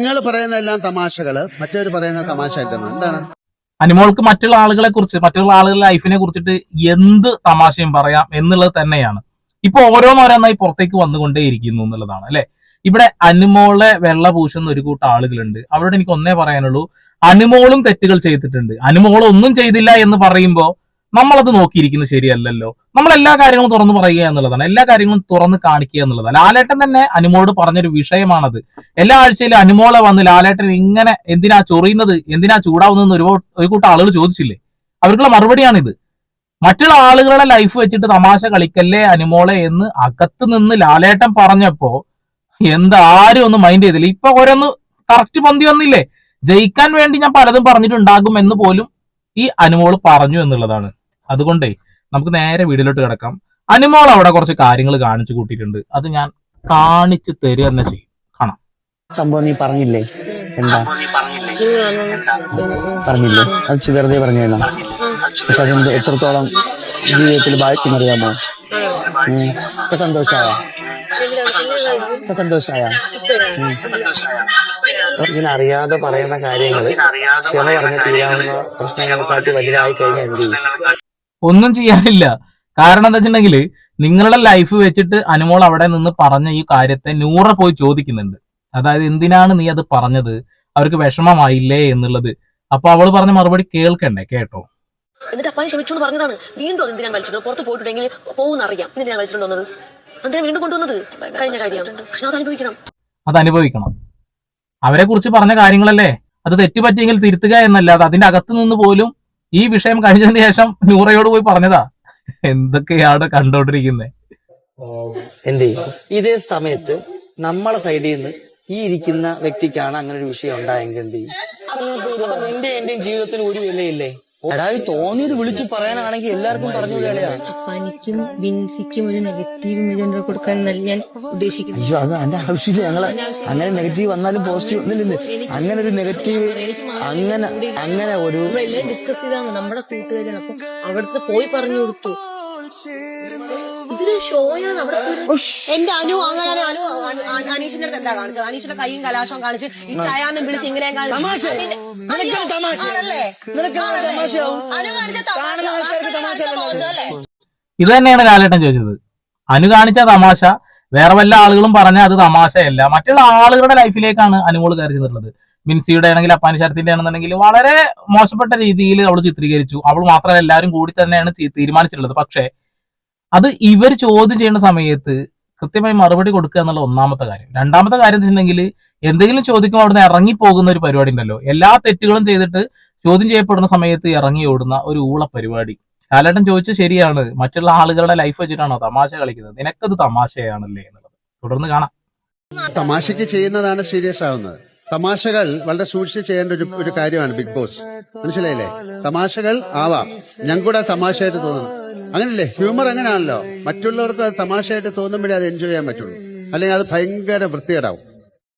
നിങ്ങൾ പറയുന്ന എല്ലാം തമാശകള്, മറ്റവർ പറയുന്ന തമാശ എന്താണ്? അനിമോൾക്ക് മറ്റുള്ള ആളുകളെ കുറിച്ച്, മറ്റുള്ള ആളുകളുടെ ലൈഫിനെ കുറിച്ചിട്ട് എന്ത് തമാശയും പറയാം എന്നുള്ളത് തന്നെയാണ് ഇപ്പൊ ഓരോന്നോരോന്നായി പുറത്തേക്ക് വന്നുകൊണ്ടേയിരിക്കുന്നു എന്നുള്ളതാണ് അല്ലെ. ഇവിടെ അനുമോളെ വെള്ള പൂശുന്ന ഒരു കൂട്ടം ആളുകളുണ്ട്. അവരോട് എനിക്ക് ഒന്നേ പറയാനുള്ളൂ, അനുമോളും തെറ്റുകൾ ചെയ്തിട്ടുണ്ട്. അനുമോൾ ഒന്നും ചെയ്തില്ല എന്ന് പറയുമ്പോ നമ്മളത് നോക്കിയിരിക്കുന്നത് ശരിയല്ലല്ലോ. നമ്മൾ എല്ലാ കാര്യങ്ങളും തുറന്നു പറയുക എന്നുള്ളതാണ്, എല്ലാ കാര്യങ്ങളും തുറന്ന് കാണിക്കുക എന്നുള്ളതാണ്. ലാലേട്ടൻ തന്നെ അനുമോളോട് പറഞ്ഞൊരു വിഷയമാണത്. എല്ലാ ആഴ്ചയിലും അനുമോളെ വന്ന് ലാലേട്ടൻ ഇങ്ങനെ എന്തിനാ ചൊറിയുന്നത്, എന്തിനാ ചൂടാവുന്നതെന്ന് ഒരു കൂട്ടം ആളുകൾ ചോദിച്ചില്ലേ? അവർക്കുള്ള മറുപടിയാണിത്. മറ്റുള്ള ആളുകളുടെ ലൈഫ് വെച്ചിട്ട് തമാശ കളിക്കല്ലേ അനുമോളെ എന്ന് അകത്ത് നിന്ന് ലാലേട്ടൻ പറഞ്ഞപ്പോ ആരും ഒന്നും മൈൻഡ് ചെയ്തില്ല. ഇപ്പൊ ഓരോന്ന് കറക്റ്റ് പന്തി വന്നില്ലേ? ജയിക്കാൻ വേണ്ടി ഞാൻ പലതും പറഞ്ഞിട്ടുണ്ടാകും എന്ന് പോലും ഈ അനുമോള് പറഞ്ഞു എന്നുള്ളതാണ്. അതുകൊണ്ടേ നമുക്ക് നേരെ വീഡിയോയിലോട്ട് കിടക്കാം. അനുമോൾ അവിടെ കുറച്ച് കാര്യങ്ങൾ കാണിച്ചു കൂട്ടിയിട്ടുണ്ട്. അത് ഞാൻ കാണിച്ചു തരിക തന്നെ ചെയ്യും. കാണാം. സംഭവം നീ പറഞ്ഞില്ലേ? എന്താ പറഞ്ഞില്ലേ? അത് വെറുതെ പറഞ്ഞല്ല. പക്ഷെ അതെന്ത് എത്രത്തോളം ജീവിതത്തിൽ ബാധിച്ചെന്നറിയാമോ? ഇപ്പൊ സന്തോഷമായ ഇങ്ങനെ അറിയാതെ പറയുന്ന കാര്യങ്ങൾ ക്ഷമ പറഞ്ഞ് തീരാവുന്ന പ്രശ്നങ്ങളെക്കാട്ടി വലുതായി കഴിഞ്ഞാൽ എന്ത് ചെയ്യും? ഒന്നും ചെയ്യാനില്ല. കാരണം എന്താ വെച്ചിട്ടുണ്ടെങ്കിൽ നിങ്ങളുടെ ലൈഫ് വെച്ചിട്ട് അനുമോൾ അവിടെ നിന്ന് പറഞ്ഞ ഈ കാര്യത്തെ നൂറ പോയി ചോദിക്കുന്നുണ്ട്. അതായത് എന്തിനാണ് നീ അത് പറഞ്ഞത്, അവർക്ക് വിഷമമായില്ലേ എന്നുള്ളത്. അപ്പൊ അവള് പറഞ്ഞ മറുപടി കേൾക്കണ്ടേ? കേട്ടോ. എന്നിട്ട് അപ്പാൻ ക്ഷമിച്ചു പറഞ്ഞതാണ്. വീണ്ടും എന്തിനാണ് കളിച്ചിട്ട് പുറത്ത് പോയിട്ടുണ്ടെങ്കിൽ പോകുന്ന അറിയാം. എന്തിനാണ് കളിച്ചിട്ടുണ്ടോന്നത്? എന്തിനാ വീണ്ടും കൊണ്ടുവന്നത്? കഴിഞ്ഞ കാര്യം. പക്ഷെ അത് അനുഭവിക്കണം. അവരെ കുറിച്ച് പറഞ്ഞ കാര്യങ്ങളല്ലേ, അത് തെറ്റുപറ്റിയെങ്കിൽ തിരുത്തുക എന്നല്ലാതെ അതിന്റെ അകത്ത് നിന്ന് പോലും ഈ വിഷയം കഴിഞ്ഞതിന് ശേഷം നൂറയോട് പോയി പറഞ്ഞതാ. എന്തൊക്കെയാണ് കണ്ടോണ്ടിരിക്കുന്നത്. എന്ത് ഇതേ സമയത്ത് നമ്മളെ സൈഡിൽ നിന്ന് ഈ ഇരിക്കുന്ന വ്യക്തിക്കാണ് അങ്ങനെ ഒരു വിഷയം ഉണ്ടായെങ്കിൽ എന്ത് ചെയ്യും? എന്റെയും ജീവിതത്തിന് ഒരു വിലയില്ലേ? എടായി തോന്നിയത് വിളിച്ചു പറയാനാണെങ്കിൽ എല്ലാവർക്കും പറഞ്ഞു വിലയാ. അപ്പാനിക്കും ബിൻസിക്കും ഒരു നെഗറ്റീവ് ഇമേജ് കൊടുക്കാൻ ഞാൻ ഉദ്ദേശിക്കുന്നു. അയ്യോ, അത് അതിന്റെ ആവശ്യമില്ല. ഞങ്ങള് അങ്ങനെ നെഗറ്റീവ് വന്നാലും പോസിറ്റീവ് ഒന്നില്ല. അങ്ങനെ ഒരു നെഗറ്റീവ് അങ്ങനെ ഒരു എല്ലാം ഡിസ്കസ് ചെയ്താണ് നമ്മുടെ കൂട്ടുകാരാണ്. അപ്പൊ അവിടുത്തെ പോയി പറഞ്ഞു കൊടുത്തു. ഇതൊരു ഷോയാണ്. അവിടെ എന്റെ അനു അങ്ങനെ അനീഷിന്റെ അടുത്ത് എന്താ കാണിച്ചത്? അനീഷിന്റെ കൈയും കലാശവും കാണിച്ച് ഈ ചായാന്നും വിളിച്ച് ഇങ്ങനെ ഇത് തന്നെയാണ് ലാലേട്ടൻ ചോദിച്ചത്. അനു കാണിച്ച തമാശ വേറെ വല്ല ആളുകളും പറഞ്ഞാൽ അത് തമാശയല്ല. മറ്റുള്ള ആളുകളുടെ ലൈഫിലേക്കാണ് അനുമോള് കയറി ചെന്നിട്ടുള്ളത്. മിൻസിയുടെ ആണെങ്കിൽ അപ്പാനി ശരത്തിന്റെ ആണെന്നുണ്ടെങ്കിൽ വളരെ മോശപ്പെട്ട രീതിയിൽ അവൾ ചിത്രീകരിച്ചു. അവൾ മാത്രമല്ല, എല്ലാവരും കൂടി തന്നെയാണ് തീരുമാനിച്ചിട്ടുള്ളത്. പക്ഷേ അത് ഇവർ ചോദ്യം ചെയ്യുന്ന സമയത്ത് കൃത്യമായി മറുപടി കൊടുക്കുക എന്നുള്ള ഒന്നാമത്തെ കാര്യം. രണ്ടാമത്തെ കാര്യം വെച്ചിട്ടുണ്ടെങ്കിൽ എന്തെങ്കിലും ചോദിക്കുമ്പോൾ അവിടുന്ന് ഇറങ്ങിപ്പോകുന്ന ഒരു പരിപാടി ഉണ്ടല്ലോ. എല്ലാ തെറ്റുകളും ചെയ്തിട്ട് ചോദ്യം ചെയ്യപ്പെടുന്ന സമയത്ത് ഇറങ്ങി ഓടുന്ന ഒരു ഊള പരിപാടി. ലാലേട്ടൻ ചോദിച്ചു ശരിയാണ്, മറ്റുള്ള ആളുകളുടെ ലൈഫ് വെച്ചിട്ടാണോ തമാശ കളിക്കുന്നത്? നിനക്കത് തമാശയാണല്ലേ എന്നുള്ളത്. തുടർന്ന് കാണാം. തമാശയ്ക്ക് ചെയ്യുന്നതാണ് സീരിയസ് ആവുന്നത്. തമാശകൾ വളരെ സൂക്ഷിച്ച് ചെയ്യേണ്ട ഒരു കാര്യമാണ് ബിഗ് ബോസ്. മനസ്സിലായില്ലേ? തമാശകൾ ആവാം, ഞങ്ങൾക്ക് കൂടെ തമാശയായിട്ട് തോന്നണം. അങ്ങനല്ലേ? ഹ്യൂമർ അങ്ങനെയാണല്ലോ. മറ്റുള്ളവർക്ക് അത് തമാശയായിട്ട് തോന്നുമ്പോഴേ അത് എൻജോയ് ചെയ്യാൻ പറ്റുള്ളൂ. അല്ലെങ്കിൽ അത് ഭയങ്കര വൃത്തികേടാവും.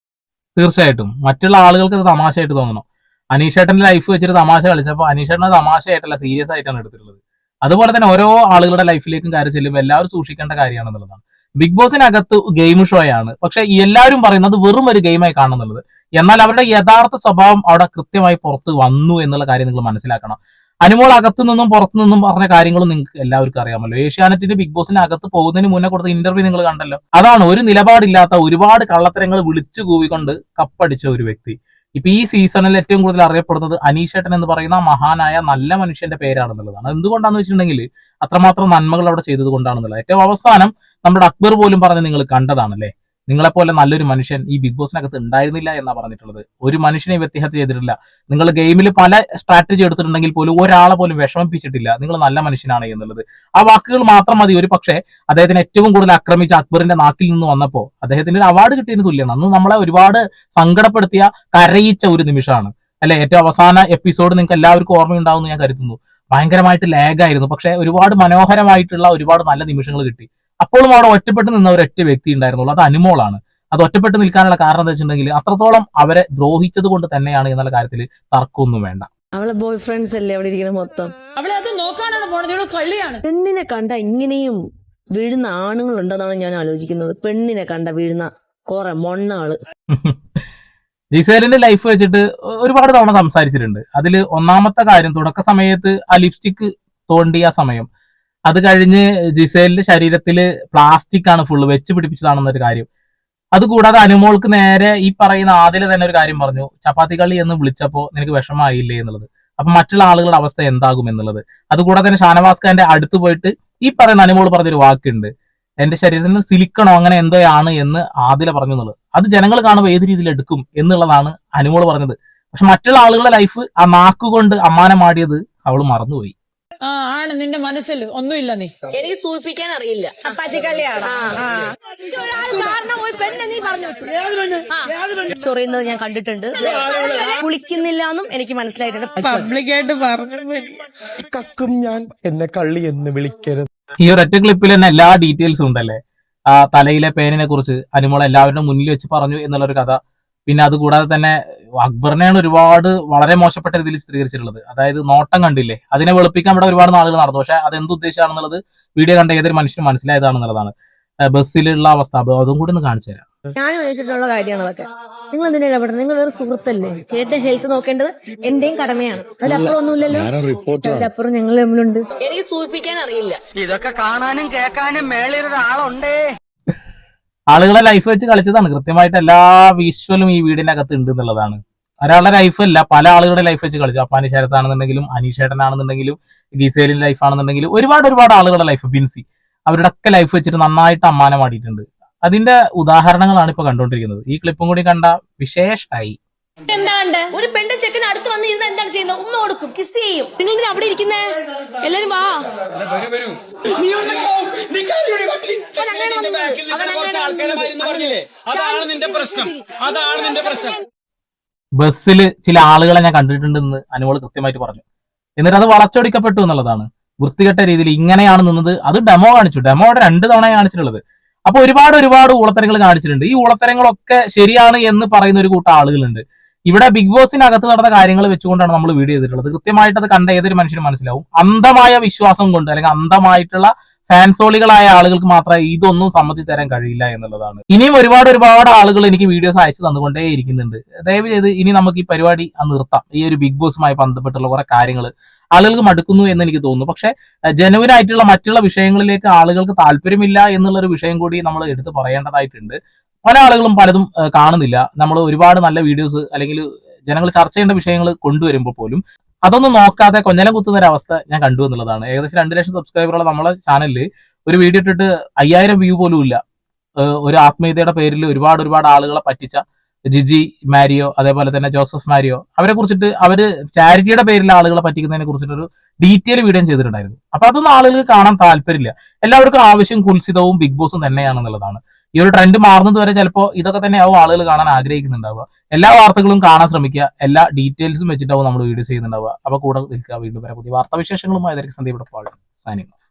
തീർച്ചയായിട്ടും മറ്റുള്ള ആളുകൾക്ക് അത് തമാശയായിട്ട് തോന്നണം. അനീഷേട്ടന്റെ ലൈഫ് വെച്ചിട്ട് തമാശ കളിച്ചപ്പോൾ അനീഷേട്ടനെ തമാശയായിട്ടല്ല സീരിയസ് ആയിട്ടാണ് എടുത്തിട്ടുള്ളത്. അതുപോലെ തന്നെ ഓരോ ആളുകളുടെ ലൈഫിലേക്കും കാര്യം ചെല്ലുമ്പോൾ എല്ലാവരും സൂക്ഷിക്കേണ്ട കാര്യമാണെന്നുള്ളതാണ്. ബിഗ് ബോസിനകത്ത് ഗെയിം ഷോയാണ്, പക്ഷെ എല്ലാവരും പറയുന്നത് വെറും ഒരു ഗെയിമായി കാണുന്നുള്ളത്. എന്നാൽ അവരുടെ യഥാർത്ഥ സ്വഭാവം അവിടെ കൃത്യമായി പുറത്ത് വന്നു എന്നുള്ള കാര്യം നിങ്ങൾ മനസ്സിലാക്കണം. അനുമോൾ അകത്തു നിന്നും പുറത്തു നിന്നും പറഞ്ഞ കാര്യങ്ങളും നിങ്ങൾക്ക് എല്ലാവർക്കും അറിയാമല്ലോ. ഏഷ്യാനെറ്റിന്റെ ബിഗ് ബോസിന് അകത്ത് പോകുന്നതിന് മുന്നേ കൊടുത്ത ഇന്റർവ്യൂ നിങ്ങൾ കണ്ടല്ലോ. അതാണ് ഒരു നിലപാടില്ലാത്ത ഒരുപാട് കള്ളത്തരങ്ങൾ വിളിച്ചു കൂവിക്കൊണ്ട് കപ്പടിച്ച ഒരു വ്യക്തി. ഇപ്പൊ ഈ സീസണിൽ ഏറ്റവും കൂടുതൽ അറിയപ്പെടുന്നത് അനീഷേട്ടൻ എന്ന് പറയുന്ന മഹാനായ നല്ല മനുഷ്യന്റെ പേരാണെന്നുള്ളതാണ്. എന്തുകൊണ്ടാന്ന് വെച്ചിട്ടുണ്ടെങ്കിൽ അത്രമാത്രം നന്മകൾ അവിടെ ചെയ്തത് കൊണ്ടാണെന്നുള്ളത്. ഏറ്റവും അവസാനം നമ്മുടെ അക്ബർ പോലും പറഞ്ഞ് നിങ്ങൾ കണ്ടതാണല്ലേ, നിങ്ങളെപ്പോലെ നല്ലൊരു മനുഷ്യൻ ഈ ബിഗ് ബോസിനകത്ത് ഉണ്ടായിരുന്നില്ല എന്നാ പറഞ്ഞിട്ടുള്ളത്. ഒരു മനുഷ്യനെ വ്യത്യഹത ചെയ്തിട്ടില്ല. നിങ്ങൾ ഗെയിമിൽ പല സ്ട്രാറ്റജി എടുത്തിട്ടുണ്ടെങ്കിൽ പോലും ഒരാളെ പോലും വിഷമിപ്പിച്ചിട്ടില്ല. നിങ്ങൾ നല്ല മനുഷ്യനാണ് എന്നുള്ളത്. ആ വാക്കുകൾ മാത്രം മതി ഒരു പക്ഷേ അദ്ദേഹത്തിന് ഏറ്റവും കൂടുതൽ ആക്രമിച്ച അക്ബറിന്റെ നാക്കിൽ നിന്ന് വന്നപ്പോൾ അദ്ദേഹത്തിന് ഒരു അവാർഡ് കിട്ടിയതിന് തുല്യമാണ്. അന്ന് നമ്മളെ ഒരുപാട് സങ്കടപ്പെടുത്തിയ കരയിച്ച ഒരു നിമിഷമാണ് അല്ലെ. ഏറ്റവും അവസാന എപ്പിസോഡ് നിങ്ങൾക്ക് എല്ലാവർക്കും ഓർമ്മയുണ്ടാവുമെന്ന് ഞാൻ കരുതുന്നു. ഭയങ്കരമായിട്ട് ലാഗായിരുന്നു, പക്ഷെ ഒരുപാട് മനോഹരമായിട്ടുള്ള ഒരുപാട് നല്ല നിമിഷങ്ങൾ കിട്ടി. അപ്പോഴും അവിടെ ഒറ്റപ്പെട്ട് നിന്ന ഒരൊറ്റ വ്യക്തി ഉണ്ടായിരുന്നുള്ളൂ, അത് അനുമോളാണ്. അത് ഒറ്റപ്പെട്ട് നിൽക്കാനുള്ള കാരണം എന്താ വെച്ചിട്ടുണ്ടെങ്കിൽ അത്രത്തോളം അവരെ ദ്രോഹിച്ചത് കൊണ്ട് തന്നെയാണ് എന്നുള്ള കാര്യത്തിൽ തർക്കമൊന്നും വേണ്ട. അവളെ ബോയ് ഫ്രണ്ട്സ് അല്ലേ അവിടെ ഇരിക്കുന്ന മൊത്തം. അവളെ അത് നോക്കാനാണ് പോണത്. കള്ളിയാണ്. പെണ്ണിനെ കണ്ട ഇങ്ങനെയും വീഴുന്ന ആണുങ്ങൾ ഉണ്ടെന്നാണ് ഞാൻ ആലോചിക്കുന്നത്. പെണ്ണിനെ കണ്ട വീഴുന്ന കുറെ മൊണ്ണാള്. ജിസേലിന്റെ ലൈഫ് വെച്ചിട്ട് ഒരുപാട് തവണ സംസാരിച്ചിട്ടുണ്ട്. അതിൽ ഒന്നാമത്തെ കാര്യം, തുടക്ക സമയത്ത് ആ ലിപ്സ്റ്റിക് തോണ്ടിയ സമയം, അത് കഴിഞ്ഞ് ജിസേലിന്റെ ശരീരത്തില് പ്ലാസ്റ്റിക് ആണ് ഫുള്ള് വെച്ച് പിടിപ്പിച്ചതാണെന്നൊരു കാര്യം. അതുകൂടാതെ അനുമോൾക്ക് നേരെ ഈ പറയുന്ന ആദില തന്നെ ഒരു കാര്യം പറഞ്ഞു, ചപ്പാത്തി കളി എന്ന് വിളിച്ചപ്പോ നിനക്ക് വിഷമമായില്ലേ എന്നുള്ളത്. അപ്പൊ മറ്റുള്ള ആളുകളുടെ അവസ്ഥ എന്താകും എന്നുള്ളത്. അതുകൂടാതെ തന്നെ ഷാനവാസ് ഖാന്റെ അടുത്ത് പോയിട്ട് ഈ പറയുന്ന അനുമോൾ പറഞ്ഞൊരു വാക്കുണ്ട്, എന്റെ ശരീരത്തിന് സിലിക്കണോ അങ്ങനെ എന്തോ ആണ് എന്ന് ആദില പറഞ്ഞു എന്നുള്ളത്. അത് ജനങ്ങൾ കാണുമ്പോൾ ഏത് രീതിയിൽ എടുക്കും എന്നുള്ളതാണ് അനുമോൾ പറഞ്ഞത്. പക്ഷെ മറ്റുള്ള ആളുകളുടെ ലൈഫ് ആ നാക്കുകൊണ്ട് അമ്മാനമാടിയത് അവള് മറന്നുപോയി. ആ ആണ് നിന്റെ മനസ്സിൽ ഒന്നുമില്ല നീ. എനിക്ക് സൂചിപ്പിക്കാൻ അറിയില്ല. ചൊറിയുന്നത് ഞാൻ കണ്ടിട്ടുണ്ട്. കുളിക്കുന്നില്ല എന്നും എനിക്ക് മനസ്സിലായിട്ടുണ്ട്. പബ്ലിക്കായിട്ട് പറഞ്ഞു കക്കും ഞാൻ എന്നെ കള്ളി എന്ന് വിളിക്കരുത്. ഈ ഒരൊറ്റ ക്ലിപ്പിൽ തന്നെ എല്ലാ ഡീറ്റെയിൽസും ഉണ്ടല്ലേ. ആ തലയിലെ പേനിനെ കുറിച്ച് അനുമോൾ എല്ലാവരുടെ മുന്നിൽ വെച്ച് പറഞ്ഞു എന്നുള്ളൊരു കഥ. പിന്നെ അതുകൂടാതെ തന്നെ അക്ബറിനെയാണ് ഒരുപാട് വളരെ മോശപ്പെട്ട രീതിയിൽ ചിത്രീകരിച്ചിട്ടുള്ളത്. അതായത് നോട്ടം കണ്ടില്ലേ, അതിനെ വെളുപ്പിക്കാൻ ഇവിടെ ഒരുപാട് നാളുകൾ നടന്നു. പക്ഷെ അത് എന്തുദ്ദേശമാണെന്നുള്ളത് വീഡിയോ കണ്ട ഏതൊരു മനുഷ്യനും മനസ്സിലായതാണെന്നുള്ളതാണ്. ബസ്സിലുള്ള അവസ്ഥ അതും കൂടി ഒന്ന് കാണിച്ചു തരാം. ഞാൻ ചോദിച്ചിട്ടുള്ള കാര്യമാണ് അതൊക്കെ. നിങ്ങൾ എന്തിനാ ഇടപെടുന്നത്? നിങ്ങൾ വേറെ സുഹൃത്തല്ലേ? ചേട്ടന്റെ ഹെൽത്ത് നോക്കേണ്ടത് എന്റെയും കടമയാണ്. അതിലപ്പുറം ഒന്നുമില്ലല്ലോ. അതിലപ്പുറം ഞങ്ങൾ തമ്മിലുണ്ട്. എനിക്ക് സൂചിപ്പിക്കാൻ അറിയില്ല. ഇതൊക്കെ കാണാനും കേൾക്കാനും മേളിലൊരാളുണ്ടേ. ആളുകളെ ലൈഫ് വെച്ച് കളിച്ചതാണ്. കൃത്യമായിട്ട് എല്ലാ വിഷ്വലും ഈ വീടിന്റെ അകത്ത് ഉണ്ട് എന്നുള്ളതാണ്. ഒരാളുടെ ലൈഫ് അല്ല, പല ആളുകളുടെ ലൈഫ് വെച്ച് കളിച്ചു. അപ്പാനി ശരത്താണെന്നുണ്ടെങ്കിലും അനീഷേട്ടനാണെന്നുണ്ടെങ്കിലും ഗീസേലിന്റെ ലൈഫ് ആണെന്നുണ്ടെങ്കിലും ഒരുപാട് ആളുകളുടെ ലൈഫ്, ബിൻസി, അവരുടെ ഒക്കെ ലൈഫ് വെച്ചിട്ട് നന്നായിട്ട് അമ്മാനമാടിയിട്ടുണ്ട്. അതിന്റെ ഉദാഹരണങ്ങളാണ് ഇപ്പൊ കണ്ടുകൊണ്ടിരിക്കുന്നത്. ഈ ക്ലിപ്പും കൂടി കണ്ട വിശേഷായി. എന്താണ്ട് ഒരു പെണ്ണ് ചെക്കന് അടുത്ത് വന്ന് ഇരുന്ന് എന്താണ് ചെയ്യുന്നത്? ഉമ്മ കൊടുക്കും, കിസ് ചെയ്യും. നിങ്ങൾ എന്തിനാ അവിടെ ഇരിക്കുന്നേ? എല്ലാരും വാ. ബസ്സിൽ ചില ആളുകളെ ഞാൻ കണ്ടിട്ടുണ്ടെന്ന് അനുമോൾ കൃത്യമായിട്ട് പറഞ്ഞു. എന്നിട്ട് അത് വളച്ചൊടിക്കപ്പെട്ടു എന്നുള്ളതാണ്. വൃത്തികെട്ട രീതിയിൽ ഇങ്ങനെയാണ് നിന്നത്. അത് ഡെമോ കാണിച്ചു. ഡെമോയുടെ 2 തവണ കാണിച്ചിട്ടുള്ളത്. അപ്പൊ ഒരുപാട് ഊളത്തരങ്ങൾ കാണിച്ചിട്ടുണ്ട്. ഈ ഊളത്തരങ്ങളൊക്കെ ശരിയാണ് എന്ന് പറയുന്ന ഒരു കൂട്ടം ആളുകളുണ്ട്. ഇവിടെ ബിഗ് ബോസിനകത്ത് നടന്ന കാര്യങ്ങൾ വെച്ചുകൊണ്ടാണ് നമ്മൾ വീഡിയോ ചെയ്തിട്ടുള്ളത്. കൃത്യമായിട്ട് അത് കണ്ട ഏതൊരു മനുഷ്യനും മനസ്സിലാവും. അന്ധമായ വിശ്വാസം കൊണ്ട് അല്ലെങ്കിൽ അന്ധമായിട്ടുള്ള ഫാൻസോളികളായ ആളുകൾക്ക് മാത്രമേ ഇതൊന്നും സമ്മതിച്ചു തരാൻ കഴിയില്ല എന്നുള്ളതാണ്. ഇനിയും ഒരുപാട് ആളുകൾ എനിക്ക് വീഡിയോസ് അയച്ചു തന്നുകൊണ്ടേ ഇരിക്കുന്നുണ്ട്. ദയവ് ചെയ്ത് ഇനി നമുക്ക് ഈ പരിപാടി നിർത്താം. ഈ ഒരു ബിഗ് ബോസുമായി ബന്ധപ്പെട്ടുള്ള കുറെ കാര്യങ്ങൾ ആളുകൾക്ക് മടുക്കുന്നു എന്ന് എനിക്ക് തോന്നുന്നു. പക്ഷെ ജെനുവിൻ ആയിട്ടുള്ള മറ്റുള്ള വിഷയങ്ങളിലേക്ക് ആളുകൾക്ക് താല്പര്യമില്ല എന്നുള്ളൊരു വിഷയം കൂടി നമ്മൾ എടുത്ത് പറയേണ്ടതായിട്ടുണ്ട്. പല ആളുകളും പലതും കാണുന്നില്ല. നമ്മൾ ഒരുപാട് നല്ല വീഡിയോസ് അല്ലെങ്കിൽ ജനങ്ങൾ ചർച്ച ചെയ്യേണ്ട വിഷയങ്ങൾ കൊണ്ടുവരുമ്പോൾ പോലും അതൊന്നും നോക്കാതെ കൊഞ്ഞലം കുത്തുന്ന ഒരു അവസ്ഥ ഞാൻ കണ്ടു എന്നുള്ളതാണ്. ഏകദേശം 2 ലക്ഷം സബ്സ്ക്രൈബറുള്ള നമ്മളെ ചാനലിൽ ഒരു വീഡിയോ ഇട്ടിട്ട് 5000 വ്യൂ പോലും ഇല്ല. ഒരു ആത്മീയതയുടെ പേരിൽ ഒരുപാട് ആളുകളെ പറ്റിച്ച ജിജി മാരിയോ, അതേപോലെ തന്നെ ജോസഫ് മാരിയോ, അവരെ കുറിച്ചിട്ട് അവര് ചാരിറ്റിയുടെ പേരിൽ ആളുകളെ പറ്റിക്കുന്നതിനെ കുറിച്ചിട്ടൊരു ഡീറ്റെയിൽ വീഡിയോ ചെയ്തിട്ടുണ്ടായിരുന്നു. അപ്പൊ അതൊന്നും ആളുകൾക്ക് കാണാൻ താല്പര്യമില്ല. എല്ലാവർക്കും ആവശ്യം കുൽസിതവും ബിഗ് ബോസും തന്നെയാണെന്നുള്ളതാണ്. ഈ ഒരു ട്രെൻഡ് മാറുന്നത് വരെ ചിലപ്പോൾ ഇതൊക്കെ തന്നെയാവും ആളുകൾ കാണാൻ ആഗ്രഹിക്കുന്നുണ്ടാവുക. എല്ലാ വാർത്തകളും കാണാൻ ശ്രമിക്കുക. എല്ലാ ഡീറ്റെയിൽസും വെച്ചിട്ടാവും നമ്മൾ വീഡിയോസ് ചെയ്യുന്നുണ്ടാവുക. അപ്പൊ കൂടെ നിൽക്കുക. വീണ്ടും വരെ പുതിയ വാർത്താവിശേഷങ്ങളുമായി സന്ദീപ് സൈനിങ് ഓഫ്.